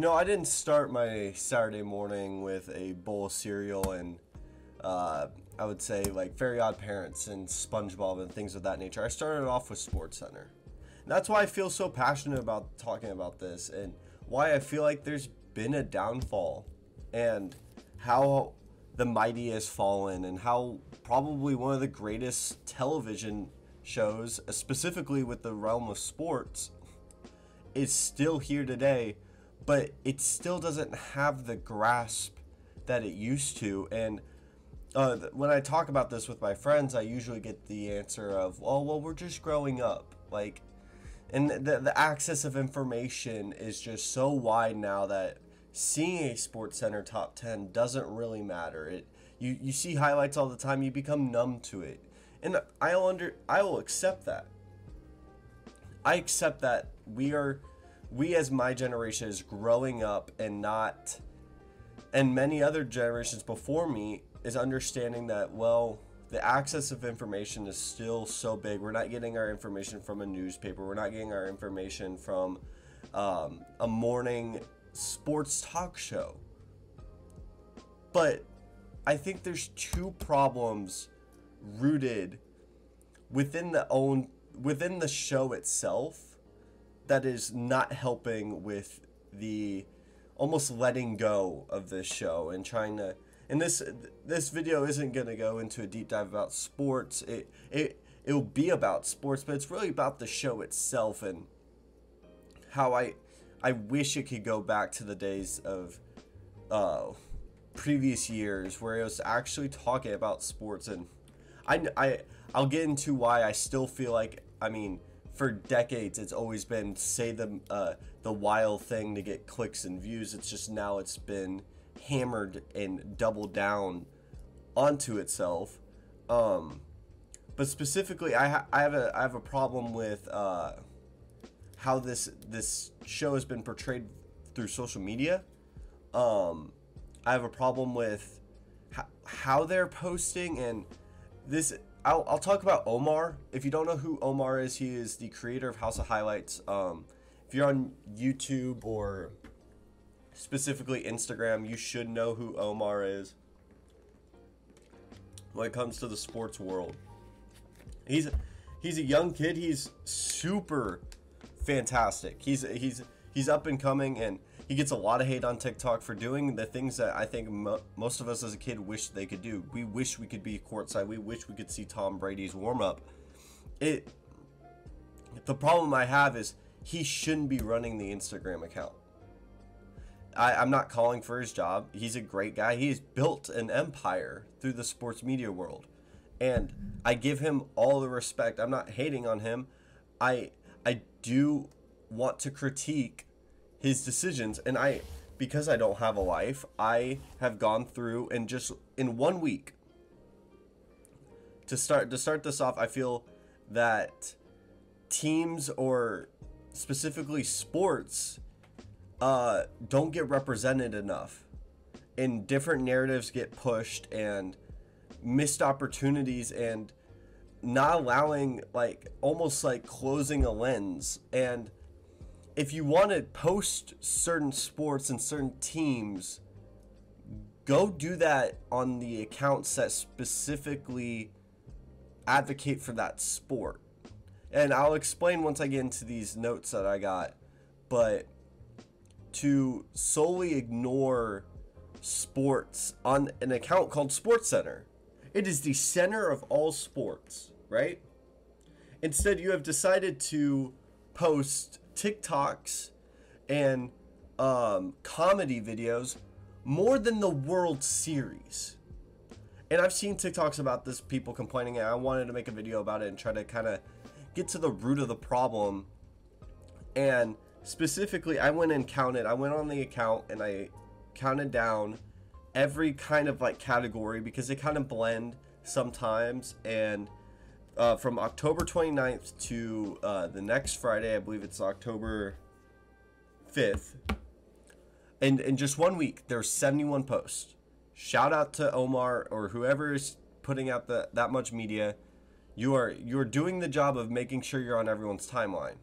I didn't start my Saturday morning with a bowl of cereal and I would say like Very Odd Parents and SpongeBob and things of that nature. I started off with Sportscenter. And that's why I feel so passionate about talking about this and why I feel like there's been a downfall and how the mighty has fallen and how probably one of the greatest television shows, specifically with the realm of sports, is still here today, but it still doesn't have the grasp that it used to. And when I talk about this with my friends, I usually get the answer of, "Oh, well, we're just growing up." Like, and the access of information is just so wide now that seeing a SportsCenter top 10 doesn't really matter. You see highlights all the time, you become numb to it, and I will accept that. I accept that we as my generation is growing up and many other generations before me is understanding that, well, the access of information is still so big. We're not getting our information from a newspaper. We're not getting our information from a morning sports talk show. But I think there's two problems rooted within the show itself that is not helping with the almost letting go of this show and trying to. And this video isn't gonna go into a deep dive about sports. It'll be about sports, but it's really about the show itself and how I wish it could go back to the days of previous years where it was actually talking about sports. And I'll get into why I still feel like, I mean, for decades it's always been say the wild thing to get clicks and views. It's just now it's been hammered and doubled down onto itself. But specifically, I have a problem with how this show has been portrayed through social media. I have a problem with how they're posting, and this. I'll talk about Omar. If you don't know who Omar is, he is the creator of House of Highlights. If you're on YouTube or specifically Instagram, you should know who Omar is when it comes to the sports world. He's a young kid. He's super fantastic. He's up and coming, and he gets a lot of hate on TikTok for doing the things that I think most of us as a kid wish they could do. We wish we could be courtside. We wish we could see Tom Brady's warm-up. The problem I have is he shouldn't be running the Instagram account. I'm not calling for his job. He's a great guy. He's built an empire through the sports media world, and I give him all the respect. I'm not hating on him. I do want to critique his decisions, and because I don't have a life, I have gone through and just in 1 week to start this off, I feel that teams, or specifically sports, don't get represented enough, and different narratives get pushed and missed opportunities and not allowing, like, almost like closing a lens. And if you want to post certain sports and certain teams, go do that on the accounts that specifically advocate for that sport. And I'll explain once I get into these notes that I got. But to solely ignore sports on an account called Sportscenter, it is the center of all sports, right? Instead, you have decided to post TikToks and comedy videos more than the World Series. And I've seen TikToks about this, people complaining, and I wanted to make a video about it and try to kind of get to the root of the problem. And specifically, I went on the account and I counted down every kind of like category, because they kind of blend sometimes. And from October 29th to the next Friday, I believe it's October 5th, and in just 1 week there's 71 posts. Shout out to Omar or whoever is putting out that much media. You're doing the job of making sure you're on everyone's timeline.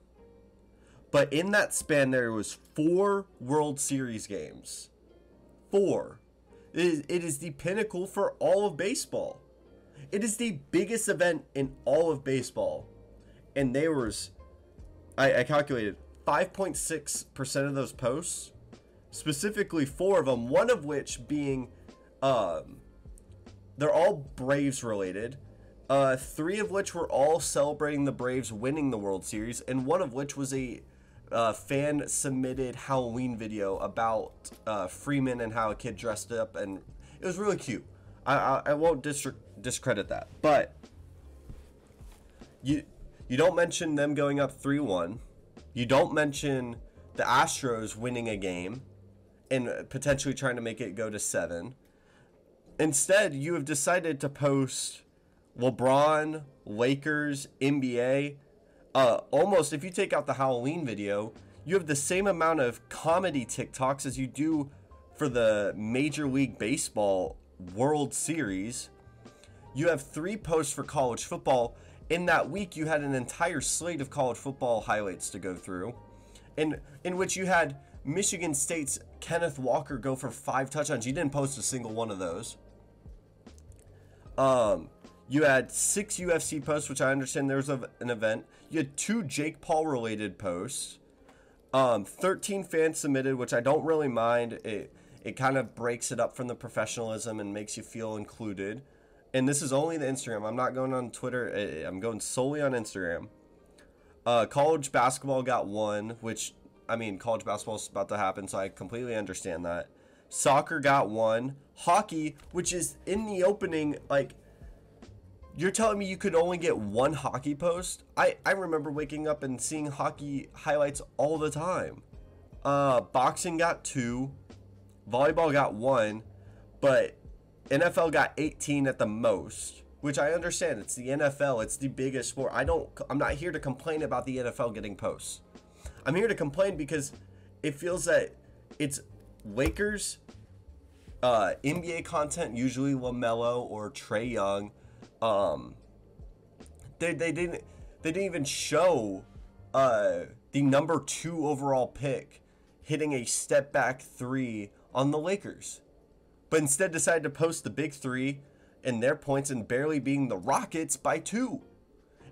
But in that span, there was 4 World Series games. 4. It is the pinnacle for all of baseball. It is the biggest event in all of baseball. And there was, I calculated, 5.6% of those posts, specifically 4 of them, one of which being, they're all Braves related. 3 of which were all celebrating the Braves winning the World Series, and one of which was a fan submitted Halloween video about Freeman and how a kid dressed up, and it was really cute. I won't discredit that, but you don't mention them going up 3-1. You don't mention the Astros winning a game and potentially trying to make it go to 7. Instead, you have decided to post LeBron, Lakers, NBA. Almost, if you take out the Halloween video, you have the same amount of comedy TikToks as you do for the Major League Baseball World Series. You have 3 posts for college football. In that week, you had an entire slate of college football highlights to go through, in which you had Michigan State's Kenneth Walker go for 5 touchdowns. You didn't post a single one of those. You had 6 UFC posts, which I understand there's an event. You had 2 Jake Paul related posts. 13 fans submitted, which I don't really mind. It kind of breaks it up from the professionalism and makes you feel included. And this is only the Instagram. I'm not going on Twitter. I'm going solely on Instagram. College basketball got 1, which, I mean, college basketball is about to happen, so I completely understand that. Soccer got 1. Hockey, which is in the opening, like, you're telling me you could only get 1 hockey post? I remember waking up and seeing hockey highlights all the time. Boxing got 2. Volleyball got 1. But NFL got 18 at the most, which I understand. It's the NFL. It's the biggest sport. I'm not here to complain about the NFL getting posts. I'm here to complain because it feels that it's Lakers, NBA content, usually LaMelo or Trae Young. They didn't even show the number 2 overall pick hitting a step back 3 on the Lakers, but instead decided to post the big 3 and their points and barely beating the Rockets by 2.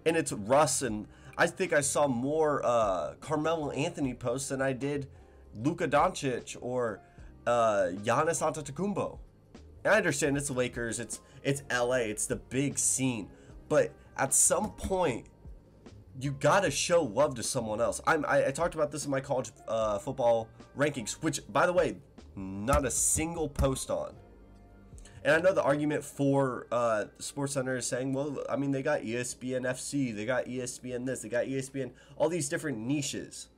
And it's Russ, and I think I saw more Carmelo Anthony posts than I did Luka Doncic or Giannis Antetokounmpo. And I understand it's Lakers, it's LA, it's the big scene, but at some point you gotta show love to someone else. I talked about this in my college football rankings, which, by the way, not a single post on. And I know the argument for SportsCenter is saying, well, I mean, they got ESPN FC, they got ESPN this, they got ESPN, all these different niches.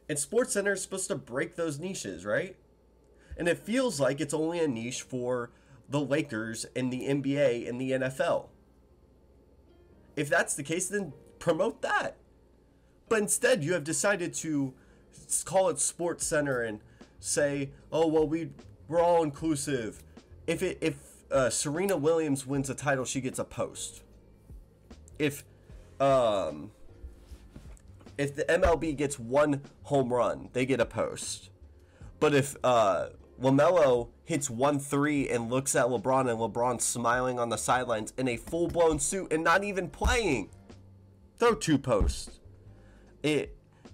And SportsCenter is supposed to break those niches, right? And it feels like it's only a niche for the Lakers and the NBA and the NFL. If that's the case, then promote that. But instead, you have decided to call it SportsCenter and say, oh, well, we're all inclusive. If Serena Williams wins a title, she gets a post. If the MLB gets 1 home run, they get a post. But if LaMelo hits 1-3 and looks at LeBron, and LeBron's smiling on the sidelines in a full-blown suit and not even playing, throw 2 posts.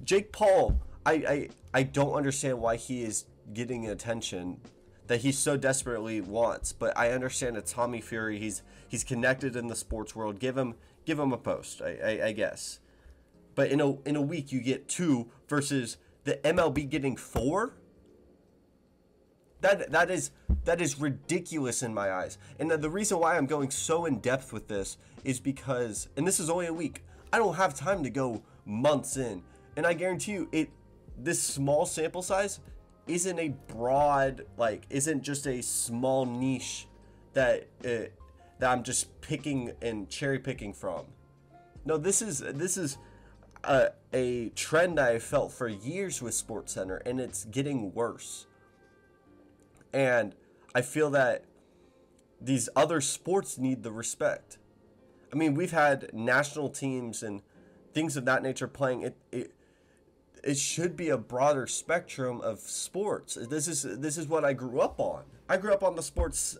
Jake Paul, I don't understand why he is getting attention that he so desperately wants, but I understand it's Tommy Fury. He's connected in the sports world. Give him a post, I guess. But in a week you get 2 versus the MLB getting 4. That is ridiculous in my eyes. And the reason why I'm going so in depth with this is because, and this is only a week, I don't have time to go months in. And I guarantee you, this small sample size isn't a broad, isn't just a small niche that I'm just picking and cherry picking from. No, this is a trend I have felt for years with SportsCenter, and it's getting worse. And I feel that these other sports need the respect. I mean, we've had national teams and things of that nature playing. it should be a broader spectrum of sports. This is what I grew up on. I grew up on the Sports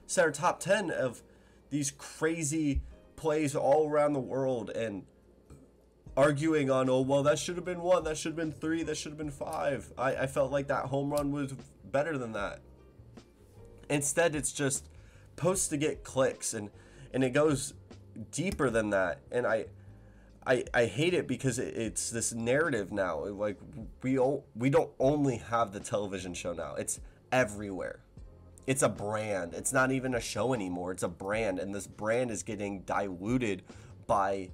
Center top 10 of these crazy plays all around the world, and arguing on, oh, well, that should have been 1, that should have been 3, that should have been 5. I felt like that home run was better than that. Instead, it's just posts to get clicks, and it goes deeper than that. And I hate it because it's this narrative now. Like, we don't only have the television show now. It's everywhere. It's a brand. It's not even a show anymore. It's a brand, and this brand is getting diluted by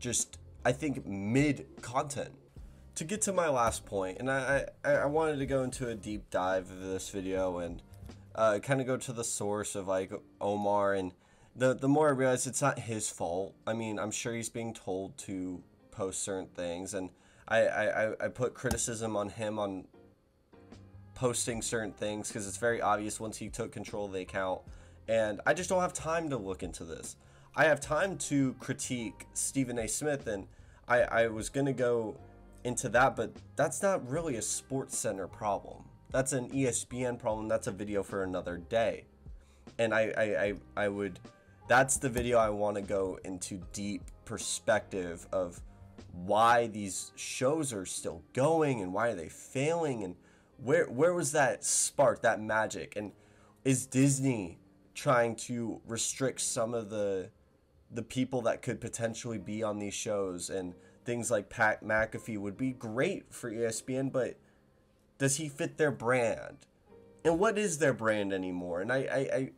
just, I think, mid content. To get to my last point, and I wanted to go into a deep dive of this video and kind of go to the source of like Omar, and the more I realize it's not his fault. I mean, I'm sure he's being told to post certain things, and I put criticism on him on posting certain things because it's very obvious once he took control of the account, and I just don't have time to look into this. I have time to critique Stephen A. Smith, and I was gonna go into that, but that's not really a Sportscenter problem. That's an ESPN problem. That's a video for another day. And I would, that's the video I want to go into deep perspective of why these shows are still going and why are they failing, and where was that spark, that magic, and is Disney trying to restrict some of the people that could potentially be on these shows? And things like Pat McAfee would be great for ESPN, but does he fit their brand? And what is their brand anymore? And I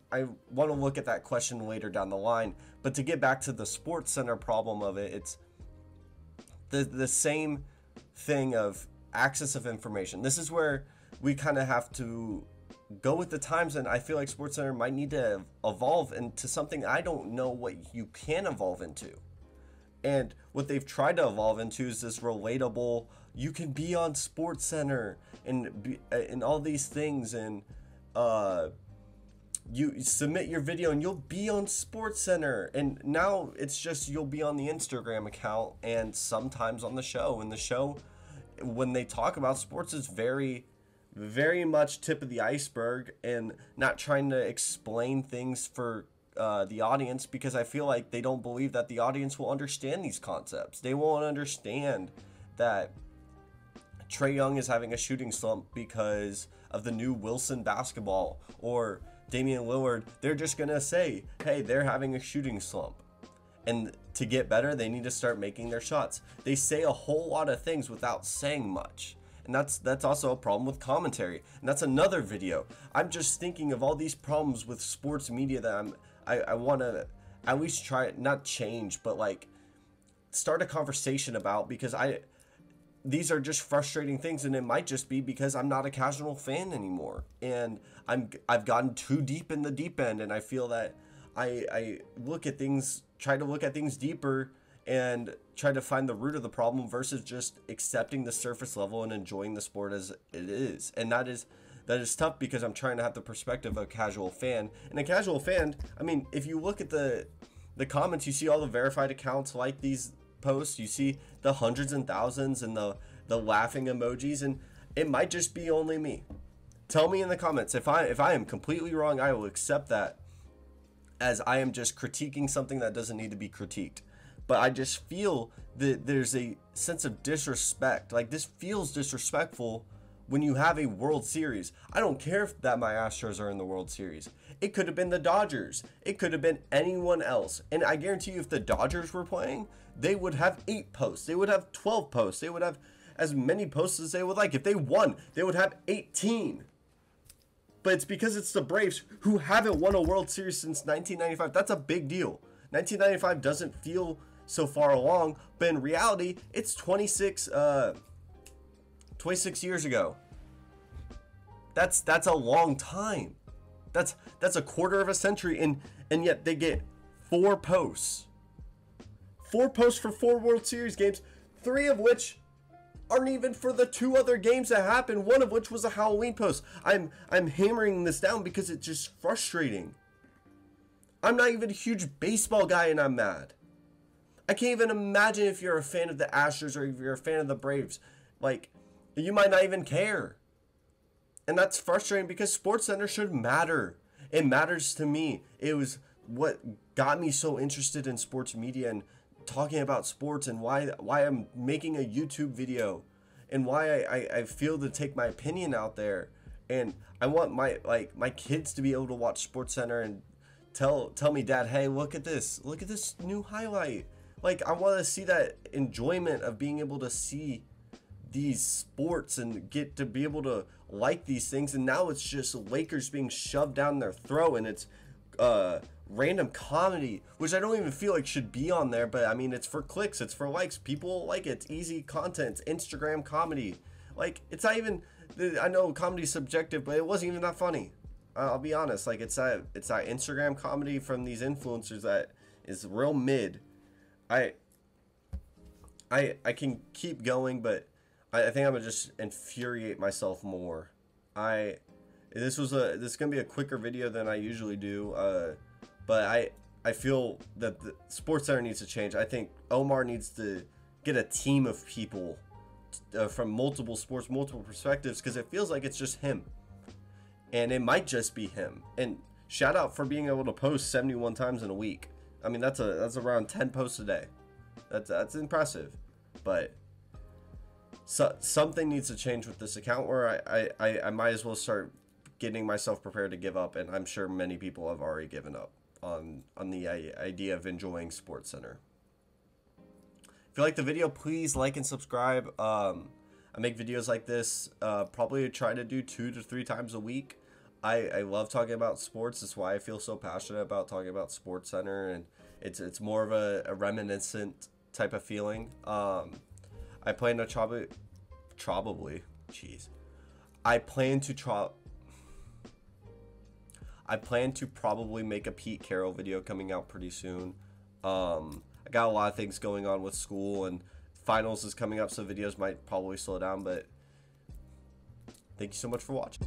want to look at that question later down the line. But to get back to the Sportscenter problem of it, it's the same thing of access of information. This is where we kind of have to go with the times, and I feel like Sportscenter might need to evolve into something I don't know what you can evolve into. And what they've tried to evolve into is this relatable, you can be on Sportscenter and all these things, and you submit your video and you'll be on Sportscenter. And now it's just you'll be on the Instagram account and sometimes on the show. And the show, when they talk about sports, is very, very much tip of the iceberg and not trying to explain things for the audience, because I feel like they don't believe that the audience will understand these concepts. They won't understand that Trae Young is having a shooting slump because of the new Wilson basketball, or Damian Lillard. They're just gonna say, hey, they're having a shooting slump, and to get better they need to start making their shots. They say a whole lot of things without saying much, and that's also a problem with commentary, and that's another video. I'm just thinking of all these problems with sports media that I want to at least try it, not change, but like start a conversation about, because these are just frustrating things, and it might just be because I'm not a casual fan anymore, and I've gotten too deep in the deep end, and I feel that I look at things, try to look at things deeper and try to find the root of the problem versus just accepting the surface level and enjoying the sport as it is. And that is tough because I'm trying to have the perspective of a casual fan. And a casual fan, I mean, if you look at the comments, you see all the verified accounts like these posts, you see the hundreds and thousands and the laughing emojis, and it might just be only me. Tell me in the comments if I am completely wrong. I will accept that, as I am just critiquing something that doesn't need to be critiqued. But I just feel that there's a sense of disrespect. Like, this feels disrespectful when you have a World Series. I don't care if that my Astros are in the World Series. It could have been the Dodgers. It could have been anyone else. And I guarantee you, if the Dodgers were playing, they would have 8 posts. They would have 12 posts. They would have as many posts as they would like. If they won, they would have 18. But it's because it's the Braves, who haven't won a World Series since 1995. That's a big deal. 1995 doesn't feel so far along, but in reality, it's 26 years ago. That's a long time. That's a quarter of a century, and yet they get 4 posts. 4 posts for 4 World Series games, 3 of which aren't even for the 2 other games that happened, one of which was a Halloween post. I'm hammering this down because it's just frustrating. I'm not even a huge baseball guy and I'm mad. I can't even imagine if you're a fan of the Astros or if you're a fan of the Braves. Like, you might not even care. And that's frustrating because SportsCenter should matter. It matters to me. It was what got me so interested in sports media and talking about sports, and why I'm making a YouTube video, and why I feel to take my opinion out there. And I want my kids to be able to watch SportsCenter and tell me, Dad, hey, look at this new highlight. Like, I want to see that enjoyment of being able to see these sports and get to be able to like these things. And now it's just Lakers being shoved down their throat, and it's random comedy, which I don't even feel like should be on there, but I mean, it's for clicks, it's for likes, people like it, it's easy content, it's Instagram comedy. Like, it's not even, I know comedy's subjective, but it wasn't even that funny. I'll be honest. Like, it's that Instagram comedy from these influencers that is real mid. I can keep going, but I think I'm gonna just infuriate myself more. This is gonna be a quicker video than I usually do, but I feel that the SportsCenter needs to change. I think Omar needs to get a team of people from multiple sports, multiple perspectives, because it feels like it's just him, and it might just be him. And shout out for being able to post 71 times in a week. I mean, that's around 10 posts a day. That's impressive, but something needs to change with this account, where I might as well start getting myself prepared to give up, and I'm sure many people have already given up on the idea of enjoying SportsCenter. If you like the video, please like and subscribe. I make videos like this, probably try to do 2 to 3 times a week. I love talking about sports. That's why I feel so passionate about talking about SportsCenter, and it's more of a reminiscent type of feeling. I plan to probably make a Pete Carroll video coming out pretty soon. I got a lot of things going on with school, and finals is coming up, so videos might probably slow down, but thank you so much for watching.